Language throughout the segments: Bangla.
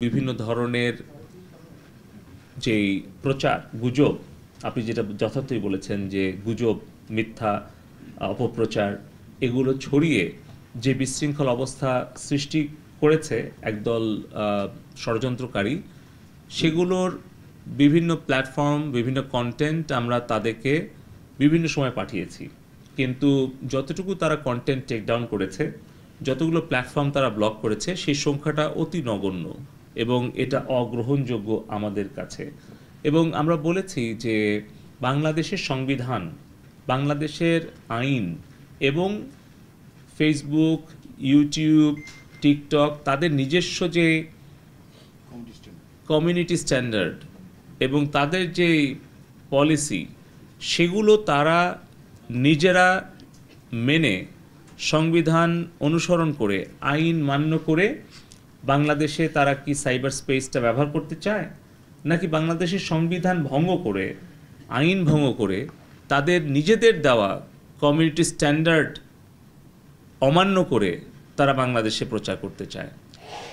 বিভিন্ন ধরনের যেই প্রচার গুজব, আপনি যেটা যথার্থই বলেছেন যে গুজব, মিথ্যা, অপপ্রচার এগুলো ছড়িয়ে যে বিশৃঙ্খল অবস্থা সৃষ্টি করেছে একদল ষড়যন্ত্রকারী, সেগুলোর বিভিন্ন প্ল্যাটফর্ম, বিভিন্ন কন্টেন্ট আমরা তাদেরকে বিভিন্ন সময় পাঠিয়েছি। কিন্তু যতটুকু তারা কন্টেন্ট টেক ডাউন করেছে, যতগুলো প্ল্যাটফর্ম তারা ব্লক করেছে, সেই সংখ্যাটা অতি নগণ্য এবং এটা অগ্রহণযোগ্য আমাদের কাছে। এবং আমরা বলেছি যে বাংলাদেশের সংবিধান, বাংলাদেশের আইন এবং ফেসবুক, ইউটিউব, টিকটক তাদের নিজস্ব যে কমিউনিটি স্ট্যান্ডার্ড এবং তাদের যে পলিসি, সেগুলো তারা নিজেরা মেনে সংবিধান অনুসরণ করে আইন মান্য করে বাংলাদেশে তারা কি সাইবার স্পেসটা ব্যবহার করতে চায়, নাকি বাংলাদেশের সংবিধান ভঙ্গ করে, আইন ভঙ্গ করে তাদের নিজেদের দেওয়া কমিউনিটি স্ট্যান্ডার্ড অমান্য করে তারা বাংলাদেশে প্রচার করতে চায়?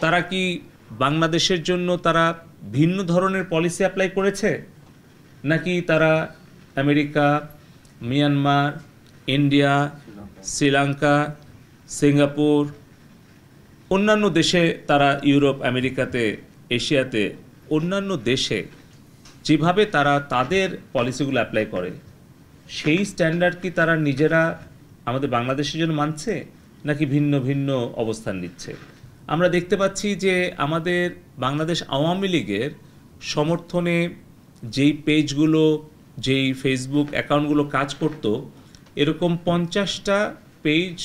তারা কি বাংলাদেশের জন্য তারা ভিন্ন ধরনের পলিসি অ্যাপ্লাই করেছে, নাকি তারা America, Myanmar, India, Sri Lanka, Singapore, অন্যান্য দেশে, তারা ইউরোপ, আমেরিকাতে, এশিয়াতে অন্যান্য দেশে যেভাবে তারা তাদের পলিসিগুলো অ্যাপ্লাই করে, সেই স্ট্যান্ডার্ড কি তারা নিজেরা আমাদের বাংলাদেশের জন্য মানছে, নাকি ভিন্ন ভিন্ন অবস্থান নিচ্ছে? আমরা দেখতে পাচ্ছি যে আমাদের বাংলাদেশ আওয়ামী লীগের সমর্থনে যেই পেজগুলো, যেই ফেসবুক অ্যাকাউন্টগুলো কাজ করত, এরকম 50টা পেজ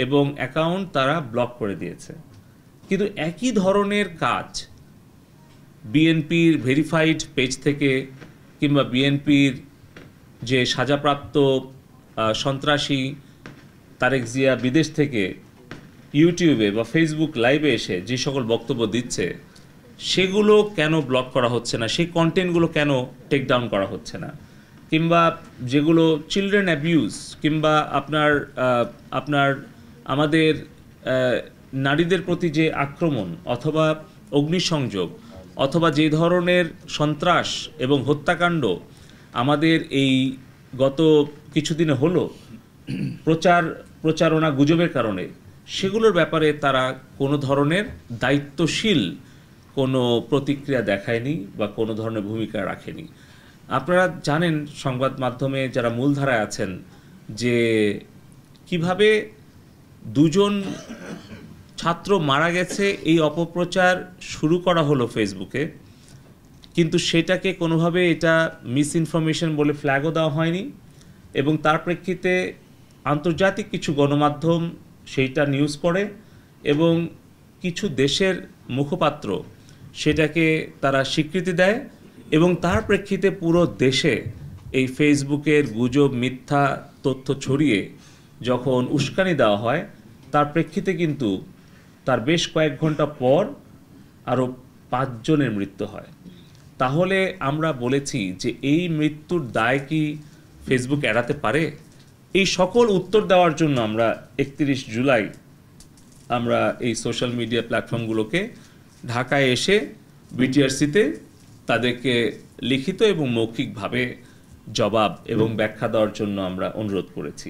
এবং অ্যাকাউন্ট তারা ব্লক করে দিয়েছে। কিন্তু একই ধরনের কাজ বিএনপির ভেরিফাইড পেজ থেকে, কিংবা বিএনপির যে সাজাপ্রাপ্ত সন্ত্রাসী তারেক জিয়া বিদেশ থেকে ইউটিউবে বা ফেসবুক লাইভে এসে যে সকল বক্তব্য দিচ্ছে, সেগুলো কেন ব্লক করা হচ্ছে না? সেই কন্টেন্টগুলো কেন টেক ডাউন করা হচ্ছে না? কিংবা যেগুলো চিলড্রেন অ্যাবিউজ, কিংবা আপনার আমাদের নারীদের প্রতি যে আক্রমণ অথবা অগ্নিসংযোগ, অথবা যে ধরনের সন্ত্রাস এবং হত্যাকাণ্ড আমাদের এই গত কিছুদিনে হলো প্রচারণা গুজবের কারণে, সেগুলোর ব্যাপারে তারা কোনো ধরনের দায়িত্বশীল কোনো প্রতিক্রিয়া দেখায়নি বা কোনো ধরনের ভূমিকা রাখেনি। আপনারা জানেন, সংবাদ মাধ্যমে যারা মূলধারায় আছেন, যে কিভাবে দুজন ছাত্র মারা গেছে এই অপপ্রচার শুরু করা হলো ফেসবুকে, কিন্তু সেটাকে কোনোভাবে এটা মিস ইনফরমেশন বলে ফ্ল্যাগও দেওয়া হয়নি। এবং তার প্রেক্ষিতে আন্তর্জাতিক কিছু গণমাধ্যম সেইটা নিউজ করে এবং কিছু দেশের মুখপাত্র সেটাকে তারা স্বীকৃতি দেয়, এবং তার প্রেক্ষিতে পুরো দেশে এই ফেসবুকের গুজব, মিথ্যা তথ্য ছড়িয়ে যখন উস্কানি দেওয়া হয়, তার প্রেক্ষিতে কিন্তু তার বেশ কয়েক ঘন্টা পর আরও 5 জনের মৃত্যু হয়। তাহলে আমরা বলেছি যে এই মৃত্যুর দায় কি ফেসবুক এড়াতে পারে? এই সকল উত্তর দেওয়ার জন্য আমরা 31 জুলাই আমরা এই সোশ্যাল মিডিয়া প্ল্যাটফর্মগুলোকে ঢাকায় এসে বিটিআরসিতে তাদেরকে লিখিত এবং মৌখিকভাবে জবাব এবং ব্যাখ্যা দেওয়ার জন্য আমরা অনুরোধ করেছি।